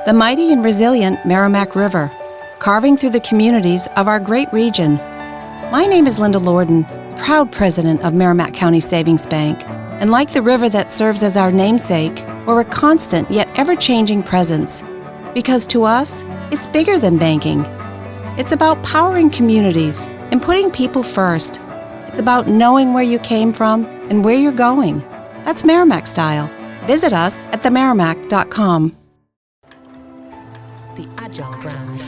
the mighty and resilient Merrimack River, carving through the communities of our great region. My name is Linda Lorden, proud president of Merrimack County Savings Bank, and like the river that serves as our namesake, we're a constant yet ever-changing presence. Because to us, it's bigger than banking. It's about powering communities and putting people first. It's about knowing where you came from and where you're going. That's Merrimack style. Visit us at themerrimack.com. The Agile brand.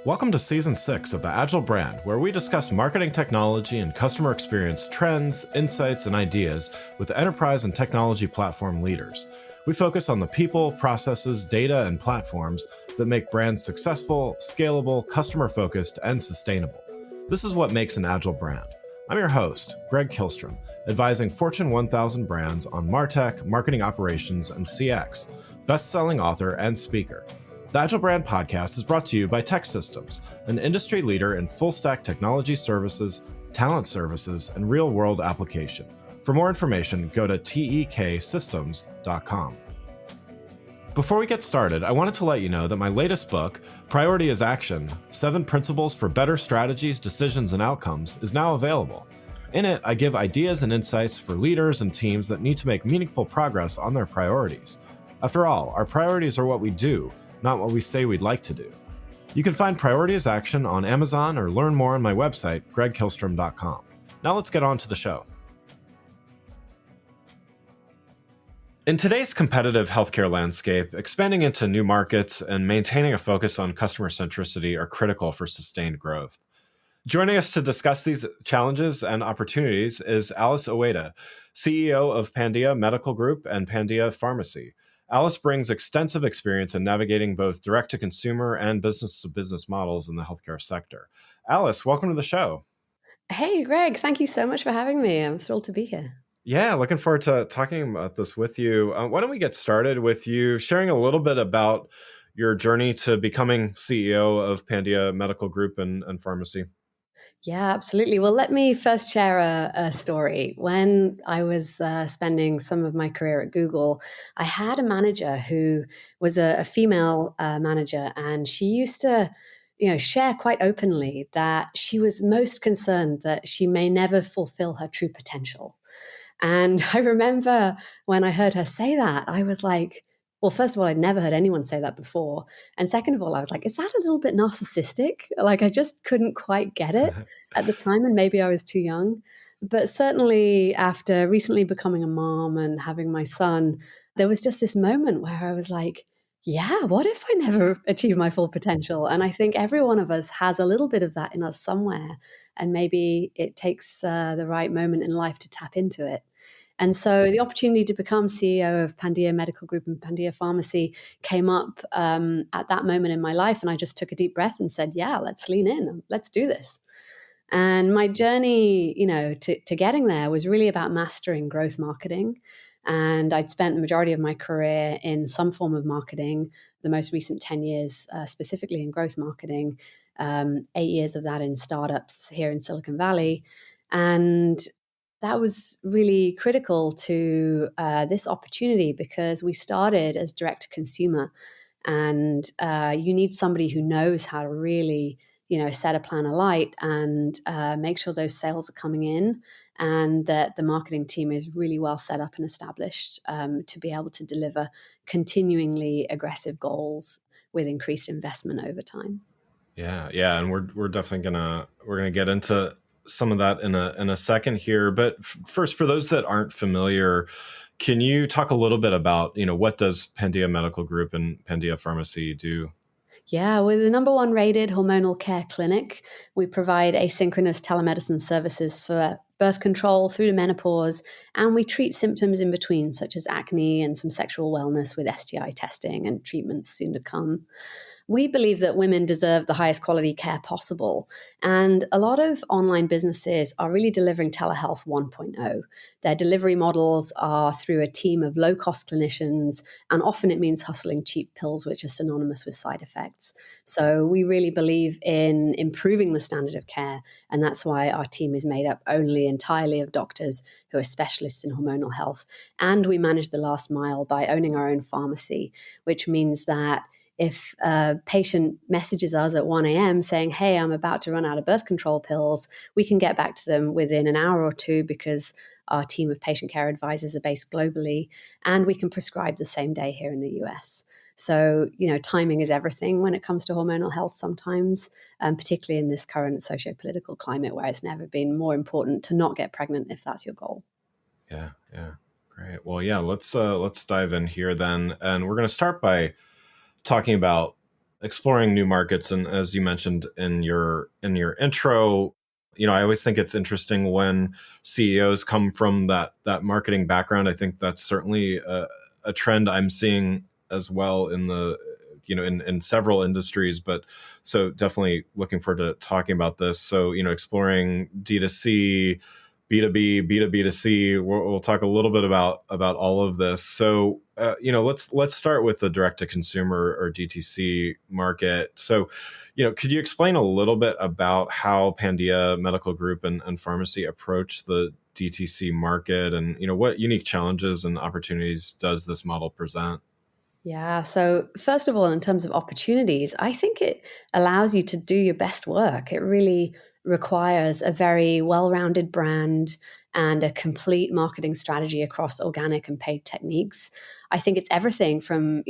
Welcome to Season 6 of the Agile brand, where we discuss marketing technology and customer experience trends, insights, and ideas with enterprise and technology platform leaders. We focus on the people, processes, data, and platforms that make brands successful, scalable, customer-focused, and sustainable. This is what makes an Agile brand. I'm your host, Greg Kihlstrom, advising Fortune 1000 brands on MarTech, marketing operations, and CX, best-selling author and speaker. The Agile Brand Podcast is brought to you by TEKsystems, an industry leader in full-stack technology services, talent services, and real-world application. For more information, go to teksystems.com. Before we get started, I wanted to let you know that my latest book, Priority is Action: 7 Principles for Better Strategies, Decisions, and Outcomes, is now available. In it, I give ideas and insights for leaders and teams that need to make meaningful progress on their priorities. After all, our priorities are what we do, not what we say we'd like to do. You can find Priority is Action on Amazon or learn more on my website, gregkihlstrom.com. Now let's get on to the show. In today's competitive healthcare landscape, expanding into new markets and maintaining a focus on customer centricity are critical for sustained growth. Joining us to discuss these challenges and opportunities is Alice Eweida, CEO of Pandia Medical Group and Pandia Pharmacy. Alice brings extensive experience in navigating both direct-to-consumer and business-to-business models in the healthcare sector. Alice, welcome to the show. Hey, Greg, thank you so much for having me. I'm thrilled to be here. Yeah, looking forward to talking about this with you. Why don't we get started with you sharing a little bit about your journey to becoming CEO of Pandia Medical Group and Pharmacy? Yeah, absolutely. Well, let me first share a story. When I was spending some of my career at Google, I had a manager who was a female manager, and she used to share quite openly that she was most concerned that she may never fulfill her true potential. And I remember when I heard her say that, I was like, well, first of all, I'd never heard anyone say that before. And second of all, I was like, is that a little bit narcissistic? Like, I just couldn't quite get it at the time, and maybe I was too young. But certainly after recently becoming a mom and having my son, there was just this moment where I was like, yeah, what if I never achieve my full potential? And I think every one of us has a little bit of that in us somewhere. And maybe it takes the right moment in life to tap into it. And so the opportunity to become CEO of Pandia Medical Group and Pandia Pharmacy came up at that moment in my life. And I just took a deep breath and said, yeah, let's lean in. Let's do this. And my journey, to getting there was really about mastering growth marketing. And I'd spent the majority of my career in some form of marketing, the most recent 10 years specifically in growth marketing, 8 years of that in startups here in Silicon Valley. And that was really critical to this opportunity because we started as direct to consumer, and you need somebody who knows how to really, set a plan alight and make sure those sales are coming in, and that the marketing team is really well set up and established to be able to deliver continuingly aggressive goals with increased investment over time. Yeah, and we're definitely gonna get into some of that in a second here. But first, for those that aren't familiar, can you talk a little bit about what does Pandia Medical Group and Pandia Pharmacy do? Yeah, we're the number 1 rated hormonal care clinic. We provide asynchronous telemedicine services for birth control through to menopause, and we treat symptoms in between, such as acne and some sexual wellness with STI testing and treatments soon to come. We believe that women deserve the highest quality care possible. And a lot of online businesses are really delivering telehealth 1.0. Their delivery models are through a team of low-cost clinicians, and often it means hustling cheap pills, which are synonymous with side effects. So we really believe in improving the standard of care, and that's why our team is made up only entirely of doctors who are specialists in hormonal health. And we manage the last mile by owning our own pharmacy, which means that if a patient messages us at 1 a.m. saying, hey, I'm about to run out of birth control pills, we can get back to them within an hour or two because our team of patient care advisors are based globally, and we can prescribe the same day here in the US. So, timing is everything when it comes to hormonal health sometimes, particularly in this current socio-political climate where it's never been more important to not get pregnant if that's your goal. Yeah. Great. Well, yeah, let's dive in here then. And we're going to start by talking about exploring new markets. And as you mentioned in your intro, I always think it's interesting when CEOs come from that marketing background. I think that's certainly a trend I'm seeing as well in the in several industries. But so definitely looking forward to talking about this. So exploring D2C, B2B, B2B2C. We'll talk a little bit about all of this. So, let's start with the direct to consumer or DTC market. So, could you explain a little bit about how Pandia Medical Group and Pharmacy approach the DTC market, and what unique challenges and opportunities does this model present? Yeah. So, first of all, in terms of opportunities, I think it allows you to do your best work. It really requires a very well rounded brand and a complete marketing strategy across organic and paid techniques. I think it's everything from,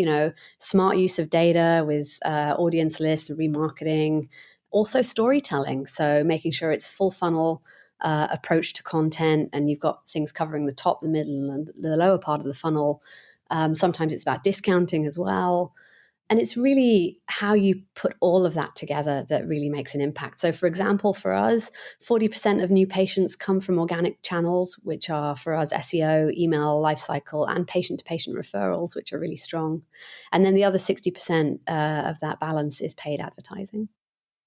smart use of data with audience lists and remarketing, also storytelling. So, making sure it's full funnel. Approach to content, and you've got things covering the top, the middle, and the lower part of the funnel. Sometimes it's about discounting as well. And it's really how you put all of that together that really makes an impact. So, for example, for us, 40% of new patients come from organic channels, which are for us SEO, email, lifecycle, and patient-to-patient referrals, which are really strong. And then the other 60% of that balance is paid advertising.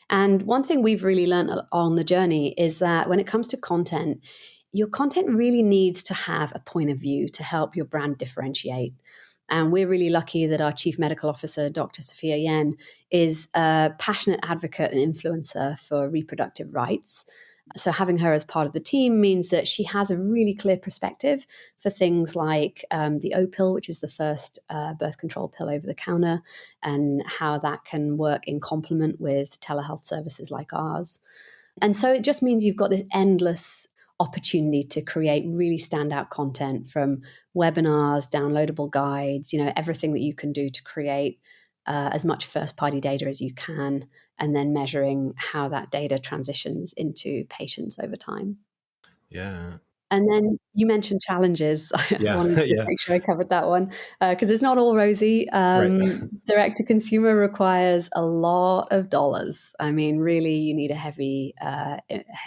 And one thing we've really learned on the journey is that when it comes to content, your content really needs to have a point of view to help your brand differentiate. And we're really lucky that our Chief Medical Officer, Dr. Sophia Yen, is a passionate advocate and influencer for reproductive rights. So having her as part of the team means that she has a really clear perspective for things like the O pill, which is the first birth control pill over the counter, and how that can work in complement with telehealth services like ours. And so it just means you've got this endless opportunity to create really standout content, from webinars, downloadable guides, everything that you can do to create as much first-party data as you can, and then measuring how that data transitions into patients over time. Yeah. And then you mentioned challenges. I Yeah. wanted to Yeah. make sure I covered that one because it's not all rosy. Right. Direct to consumer requires a lot of dollars. I mean, really, you need a heavy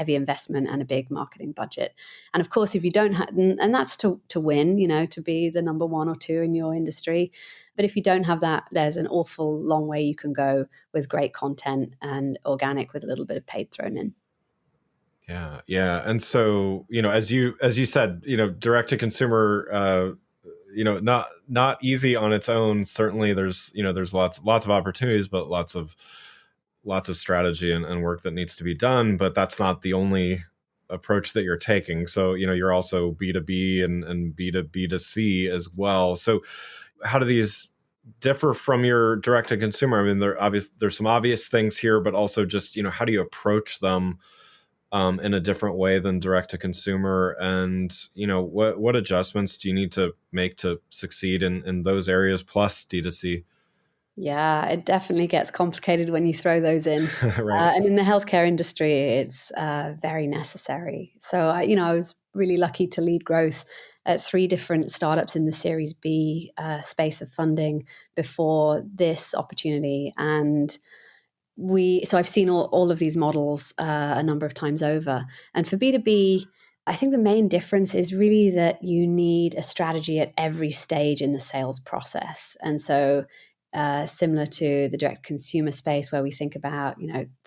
investment and a big marketing budget. And of course, if you don't have, and that's to win, to be the number one or two in your industry. But if you don't have that, there's an awful long way you can go with great content and organic with a little bit of paid thrown in. Yeah. And so, as you said, direct to consumer, not easy on its own. Certainly there's lots of opportunities, but lots of strategy and work that needs to be done. But that's not the only approach that you're taking. So, you're also B2B and B2B2C as well. So how do these differ from your direct to consumer? I mean, there's some obvious things here, but also just, how do you approach them in a different way than direct to consumer? And, what adjustments do you need to make to succeed in those areas plus D2C? Yeah, it definitely gets complicated when you throw those in. Right. And in the healthcare industry, it's very necessary. So, I was really lucky to lead growth at 3 different startups in the Series B space of funding before this opportunity. And so I've seen all of these models a number of times over. And for B2B, I think the main difference is really that you need a strategy at every stage in the sales process. And so similar to the direct consumer space, where we think about,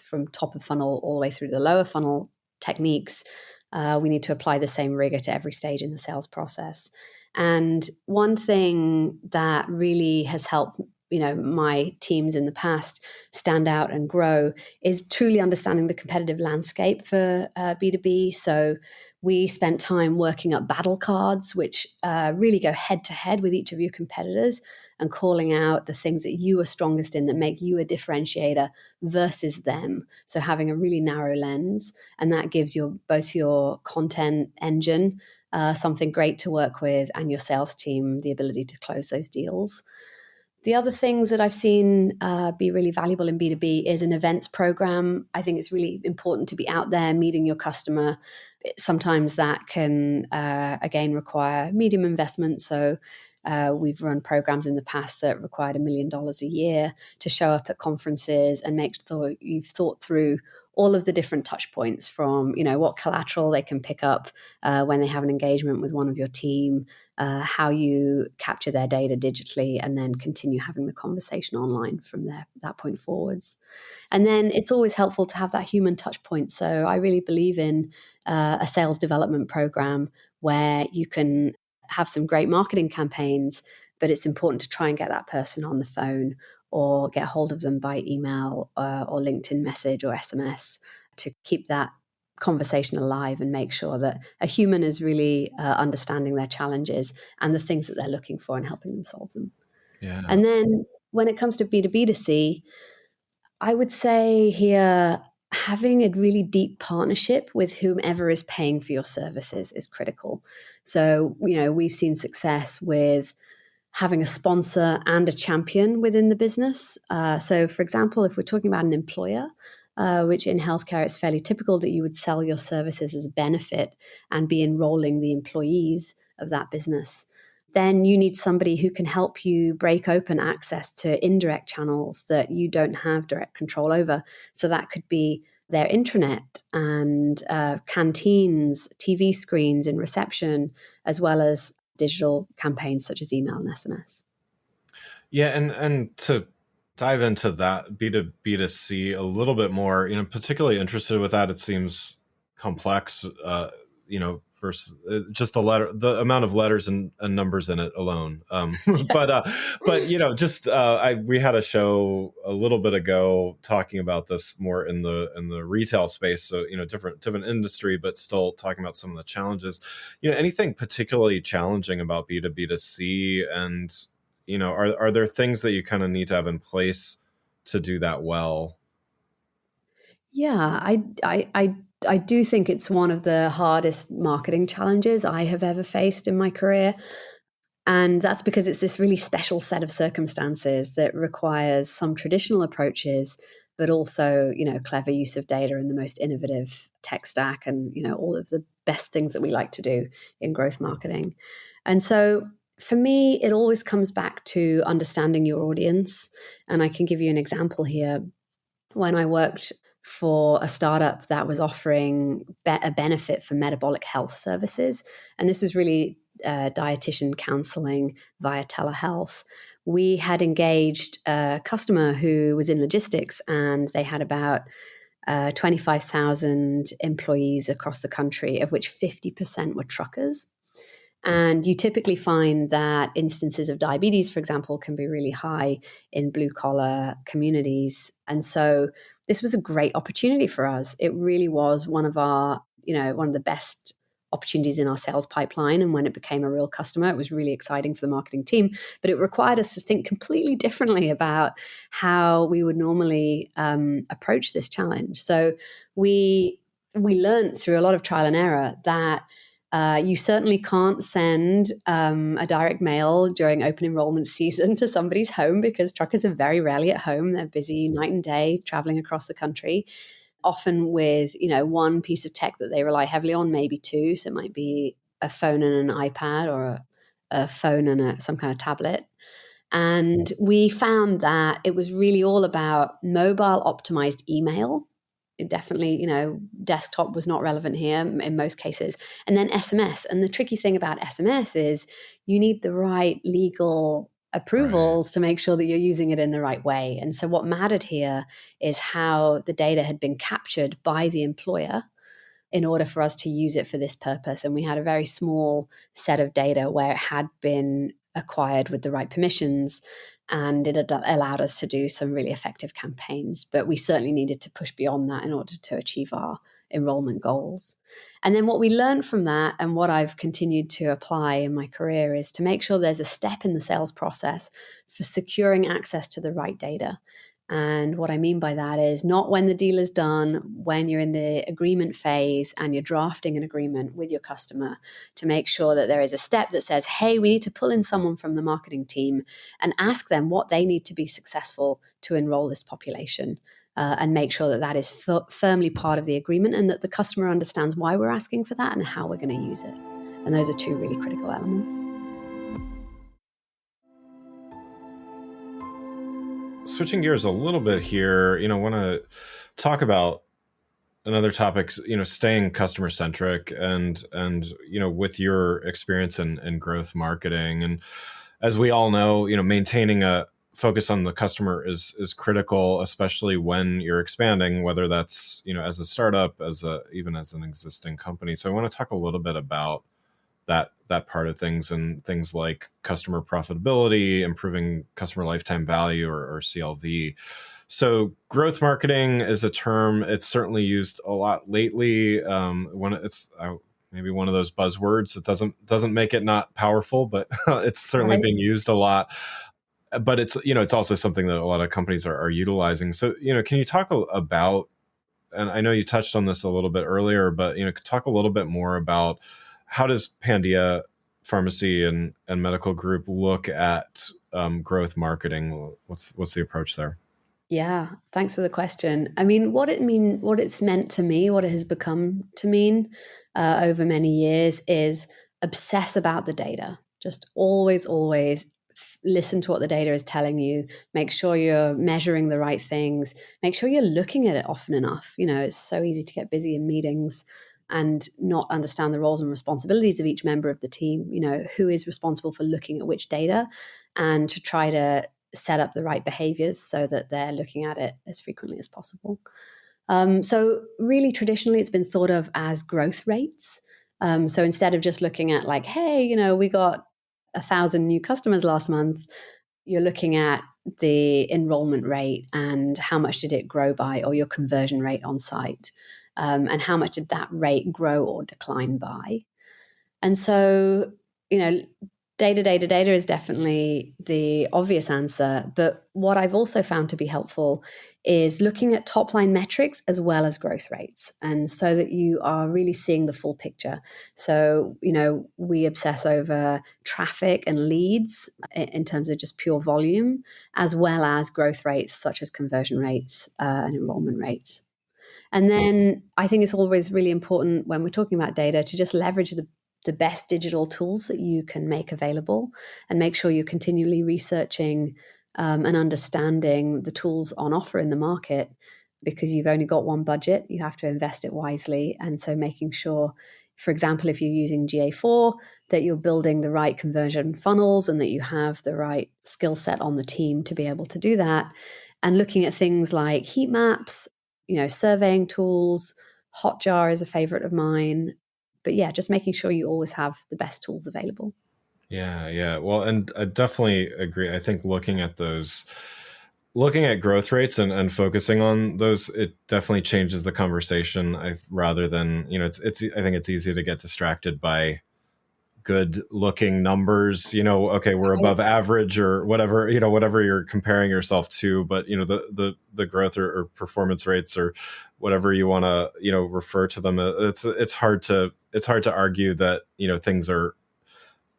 from top of funnel all the way through to the lower funnel techniques. We need to apply the same rigor to every stage in the sales process. And one thing that really has helped my teams in the past stand out and grow is truly understanding the competitive landscape for B2B. So we spent time working up battle cards, which really go head to head with each of your competitors and calling out the things that you are strongest in that make you a differentiator versus them. So having a really narrow lens, and that gives both your content engine something great to work with, and your sales team the ability to close those deals. The other things that I've seen be really valuable in B2B is an events program. I think it's really important to be out there meeting your customer. Sometimes that can, again, require medium investment. So we've run programs in the past that required $1 million a year to show up at conferences and make sure you've thought through all of the different touch points, from what collateral they can pick up when they have an engagement with one of your team, how you capture their data digitally, and then continue having the conversation online from that point forwards. And then it's always helpful to have that human touch point. So I really believe in a sales development program where you can have some great marketing campaigns, but it's important to try and get that person on the phone or get hold of them by email or LinkedIn message or SMS to keep that conversation alive and make sure that a human is really understanding their challenges and the things that they're looking for and helping them solve them. Yeah. And then when it comes to B2B2C, I would say here, having a really deep partnership with whomever is paying for your services is critical. So, we've seen success with having a sponsor and a champion within the business. So, for example, if we're talking about an employer, which in healthcare, it's fairly typical that you would sell your services as a benefit and be enrolling the employees of that business, then you need somebody who can help you break open access to indirect channels that you don't have direct control over. So that could be their intranet and canteens, TV screens in reception, as well as digital campaigns such as email and SMS. Yeah, and to dive into that B2B2C a little bit more, particularly interested with that. It seems complex, versus just the amount of letters and numbers in it alone. But we had a show a little bit ago talking about this more in the retail space. So, different industry, but still talking about some of the challenges. Anything particularly challenging about B2B2C, and are there things that you kind of need to have in place to do that well? Yeah, I do think it's one of the hardest marketing challenges I have ever faced in my career. And that's because it's this really special set of circumstances that requires some traditional approaches, but also, clever use of data and the most innovative tech stack and, all of the best things that we like to do in growth marketing. And so for me, it always comes back to understanding your audience. And I can give you an example here. When I worked for a startup that was offering a benefit for metabolic health services, and this was really dietitian counseling via telehealth. We had engaged a customer who was in logistics, and they had about 25,000 employees across the country, of which 50% were truckers. And you typically find that instances of diabetes, for example, can be really high in blue collar communities. And so this was a great opportunity for us. It really was one of the best opportunities in our sales pipeline. And when it became a real customer, it was really exciting for the marketing team, but it required us to think completely differently about how we would normally approach this challenge. So we learned through a lot of trial and error that you certainly can't send a direct mail during open enrollment season to somebody's home, because truckers are very rarely at home. They're busy night and day traveling across the country, often with, one piece of tech that they rely heavily on, maybe two. So it might be a phone and an iPad, or a phone and some kind of tablet. And we found that it was really all about mobile optimized email. It definitely, desktop was not relevant here in most cases. And then SMS. And the tricky thing about SMS is you need the right legal approvals to make sure that you're using it in the right way. And so what mattered here is how the data had been captured by the employer in order for us to use it for this purpose. And we had a very small set of data where it had been acquired with the right permissions, and it allowed us to do some really effective campaigns. But we certainly needed to push beyond that in order to achieve our enrollment goals. And then what we learned from that, and what I've continued to apply in my career, is to make sure there's a step in the sales process for securing access to the right data. And what I mean by that is not when the deal is done, when you're in the agreement phase and you're drafting an agreement with your customer, to make sure that there is a step that says, hey, we need to pull in someone from the marketing team and ask them what they need to be successful to enroll this population. And make sure that that is firmly part of the agreement, and that the customer understands why we're asking for that and how we're going to use it. And those are two really critical elements. Switching gears a little bit here, I want to talk about another topic, staying customer centric and with your experience in growth marketing. And as we all know, maintaining a focus on the customer is critical, especially when you're expanding, whether that's, as a startup, even as an existing company. So I want to talk a little bit about that part of things, and things like customer profitability, improving customer lifetime value, or CLV. So growth marketing is a term, it's certainly used a lot lately. When it's maybe one of those buzzwords that doesn't make it not powerful, but it's certainly being used a lot. But it's also something that a lot of companies are utilizing. So, can you talk about, and I know you touched on this a little bit earlier, but, talk a little bit more about how does Pandia Pharmacy and Medical Group look at growth marketing? What's the approach there? Yeah, thanks for the question. I mean, what it's meant to me, what it has become to mean over many years, is obsess about the data. Just always listen to what the data is telling you. Make sure you're measuring the right things. Make sure you're looking at it often enough. It's so easy to get busy in meetings and not understand the roles and responsibilities of each member of the team. Who is responsible for looking at which data, and to try to set up the right behaviors so that they're looking at it as frequently as possible. So really, traditionally, it's been thought of as growth rates. So instead of just looking at like, hey, we got 1,000 new customers last month, you're looking at the enrollment rate and how much did it grow by, or your conversion rate on site, and how much did that rate grow or decline by. And so, data is definitely the obvious answer. But what I've also found to be helpful is looking at top line metrics as well as growth rates, and so that you are really seeing the full picture. So, we obsess over traffic and leads in terms of just pure volume, as well as growth rates such as conversion rates and enrollment rates. And then I think it's always really important when we're talking about data to just leverage the best digital tools that you can make available, and make sure you're continually researching and understanding the tools on offer in the market, because you've only got one budget. You have to invest it wisely. And so making sure, for example, if you're using GA4, that you're building the right conversion funnels and that you have the right skill set on the team to be able to do that. And looking at things like heat maps, surveying tools. Hotjar is a favorite of mine. But yeah, just making sure you always have the best tools available. Yeah. Well, and I definitely agree. I think looking at growth rates and focusing on those, it definitely changes the conversation. Rather than, I think it's easy to get distracted by good looking numbers, okay, we're above average or whatever, whatever you're comparing yourself to, but the growth or performance rates or whatever you want to, refer to them. It's hard to argue that, things are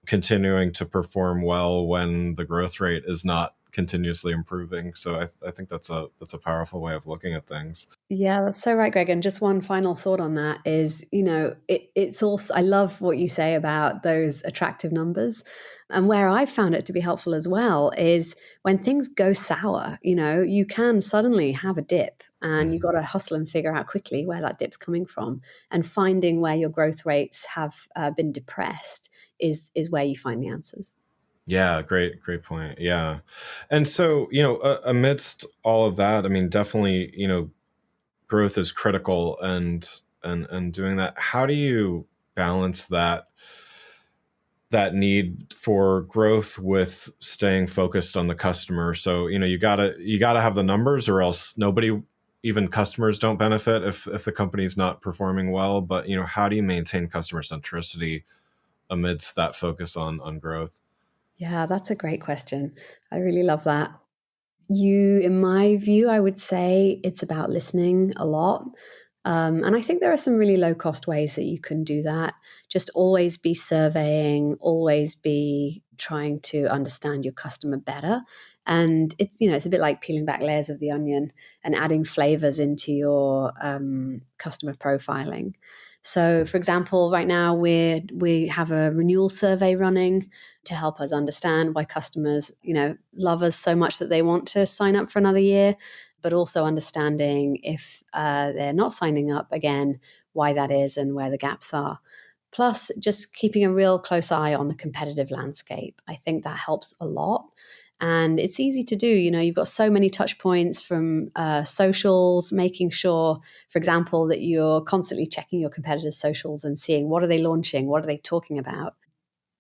continuing to perform well when the growth rate is not continuously improving. So I think that's a powerful way of looking at things. Yeah, that's so right, Greg. And just one final thought on that is, it's also, I love what you say about those attractive numbers. And where I've found it to be helpful as well is when things go sour, you can suddenly have a dip, and you've got to hustle and figure out quickly where that dip's coming from. And finding where your growth rates have been depressed is where you find the answers. Yeah, great point. Yeah. And so, amidst all of that, I mean, definitely, growth is critical, and doing that. How do you balance that need for growth with staying focused on the customer? So, you gotta have the numbers, or else nobody, even customers, don't benefit if the company's not performing well. But, how do you maintain customer centricity amidst that focus on growth? Yeah, that's a great question. I really love that. In my view, I would say it's about listening a lot. And I think there are some really low cost ways that you can do that. Just always be surveying, always be trying to understand your customer better. And it's a bit like peeling back layers of the onion and adding flavors into your customer profiling. So, for example, right now we have a renewal survey running to help us understand why customers, love us so much that they want to sign up for another year, but also understanding if they're not signing up again, why that is and where the gaps are. Plus, just keeping a real close eye on the competitive landscape. I think that helps a lot. And it's easy to do. You've got so many touch points from socials, making sure, for example, that you're constantly checking your competitors' socials and seeing what are they launching, what are they talking about,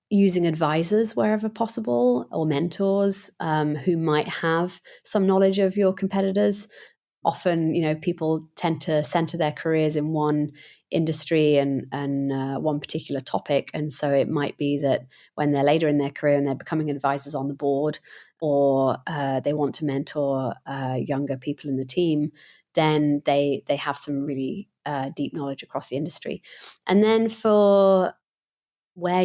using advisors wherever possible or mentors who might have some knowledge of your competitors. Often, people tend to center their careers in one industry and one particular topic. And so it might be that when they're later in their career and they're becoming advisors on the board, or they want to mentor younger people in the team, then they have some really deep knowledge across the industry. And then for where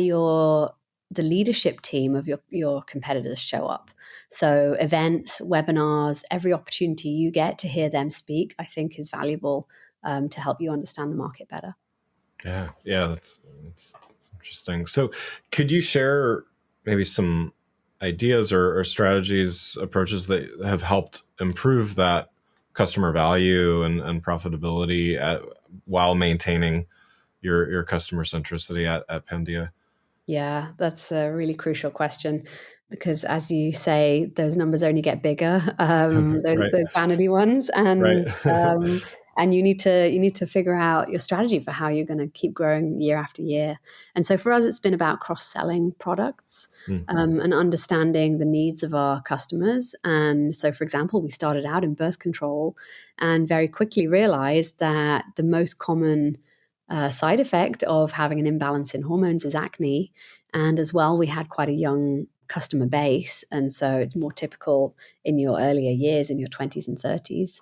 the leadership team of your competitors show up. So events, webinars, every opportunity you get to hear them speak, I think is valuable to help you understand the market better. Yeah, that's interesting. So, could you share maybe some ideas or strategies, approaches that have helped improve that customer value and profitability while maintaining your customer centricity at Pandia? Yeah, that's a really crucial question because, as you say, those numbers only get bigger, Right, those vanity ones, right. and you need to figure out your strategy for how you're going to keep growing year after year. And so for us, it's been about cross-selling products Mm. and understanding the needs of our customers. And so, for example, we started out in birth control and very quickly realized that the most common side effect of having an imbalance in hormones is acne. And as well, we had quite a young customer base. And so it's more typical in your earlier years, in your 20s and 30s.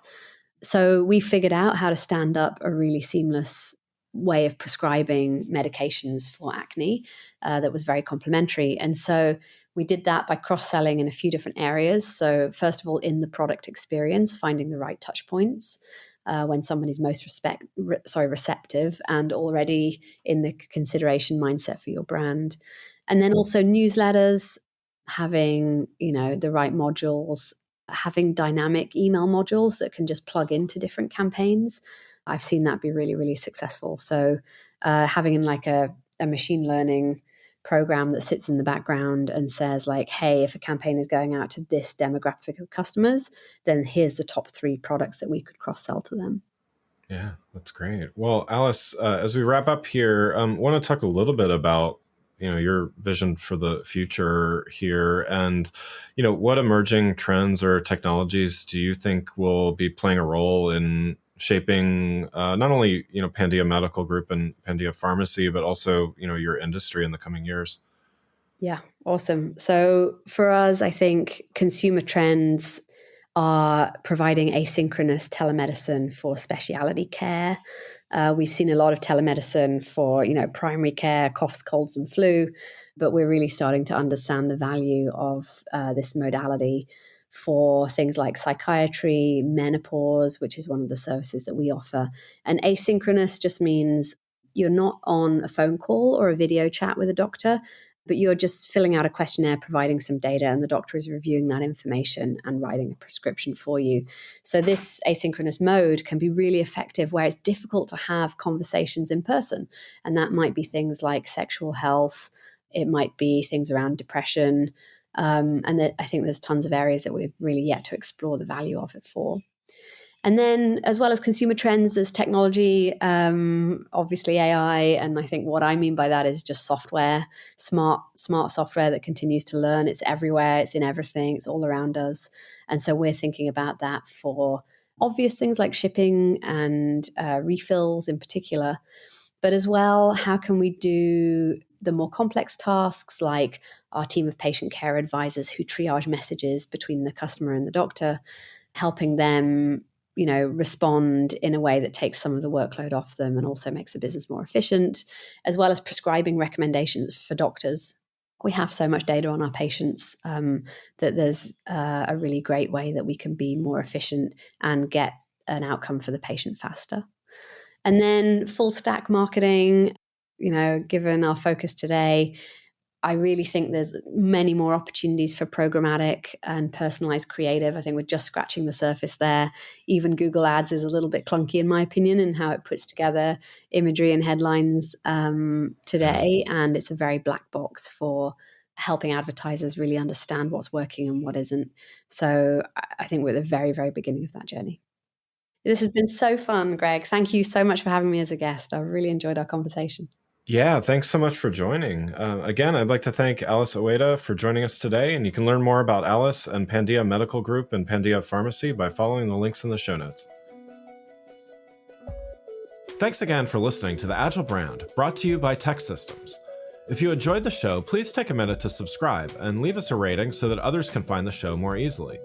So we figured out how to stand up a really seamless way of prescribing medications for acne that was very complementary. And so we did that by cross-selling in a few different areas. So first of all, in the product experience, finding the right touch points when someone is most receptive and already in the consideration mindset for your brand. And then also newsletters, having, the right modules, having dynamic email modules that can just plug into different campaigns. I've seen that be really, really successful. So having like a machine learning program that sits in the background and says like, hey, if a campaign is going out to this demographic of customers, then here's the top 3 products that we could cross-sell to them. Yeah, that's great. Well, Alice, as we wrap up here, want to talk a little bit about your vision for the future here, and what emerging trends or technologies do you think will be playing a role in shaping not only Pandia Medical Group and Pandia Pharmacy, but also your industry in the coming years? Yeah, awesome. So for us, I think consumer trends are providing asynchronous telemedicine for specialty care. We've seen a lot of telemedicine for, primary care, coughs, colds, and flu, but we're really starting to understand the value of this modality for things like psychiatry, menopause, which is one of the services that we offer. And asynchronous just means you're not on a phone call or a video chat with a doctor, but you're just filling out a questionnaire, providing some data, and the doctor is reviewing that information and writing a prescription for you. So this asynchronous mode can be really effective where it's difficult to have conversations in person. And that might be things like sexual health. It might be things around depression. And I think there's tons of areas that we've really yet to explore the value of it for. And then, as well as consumer trends, there's technology, obviously AI. And I think what I mean by that is just software, smart software that continues to learn. It's everywhere. It's in everything. It's all around us. And so we're thinking about that for obvious things like shipping and refills in particular. But as well, how can we do the more complex tasks like our team of patient care advisors who triage messages between the customer and the doctor, helping them respond in a way that takes some of the workload off them and also makes the business more efficient, as well as prescribing recommendations for doctors. We have so much data on our patients that there's a really great way that we can be more efficient and get an outcome for the patient faster. And then full stack marketing, given our focus today, I really think there's many more opportunities for programmatic and personalized creative. I think we're just scratching the surface there. Even Google Ads is a little bit clunky, in my opinion, in how it puts together imagery and headlines today. And it's a very black box for helping advertisers really understand what's working and what isn't. So I think we're at the very, very beginning of that journey. This has been so fun, Greg. Thank you so much for having me as a guest. I really enjoyed our conversation. Yeah, thanks so much for joining. Again, I'd like to thank Alice Eweida for joining us today, and you can learn more about Alice and Pandia Medical Group and Pandia Pharmacy by following the links in the show notes. Thanks again for listening to The Agile Brand, brought to you by Tech Systems. If you enjoyed the show, please take a minute to subscribe and leave us a rating so that others can find the show more easily.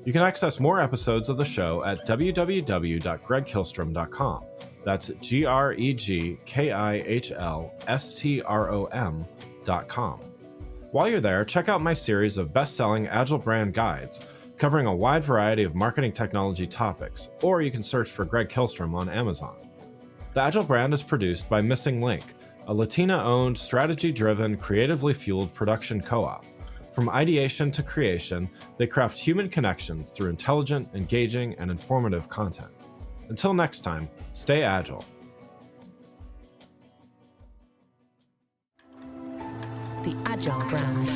You can access more episodes of the show at www.gregkihlstrom.com. That's GregKihlstrom.com. While you're there, check out my series of best-selling Agile Brand guides covering a wide variety of marketing technology topics, or you can search for Greg Kihlstrom on Amazon. The Agile Brand is produced by Missing Link, a Latina-owned, strategy-driven, creatively fueled production co-op. From ideation to creation, they craft human connections through intelligent, engaging, and informative content. Until next time, stay agile. The Agile Brand.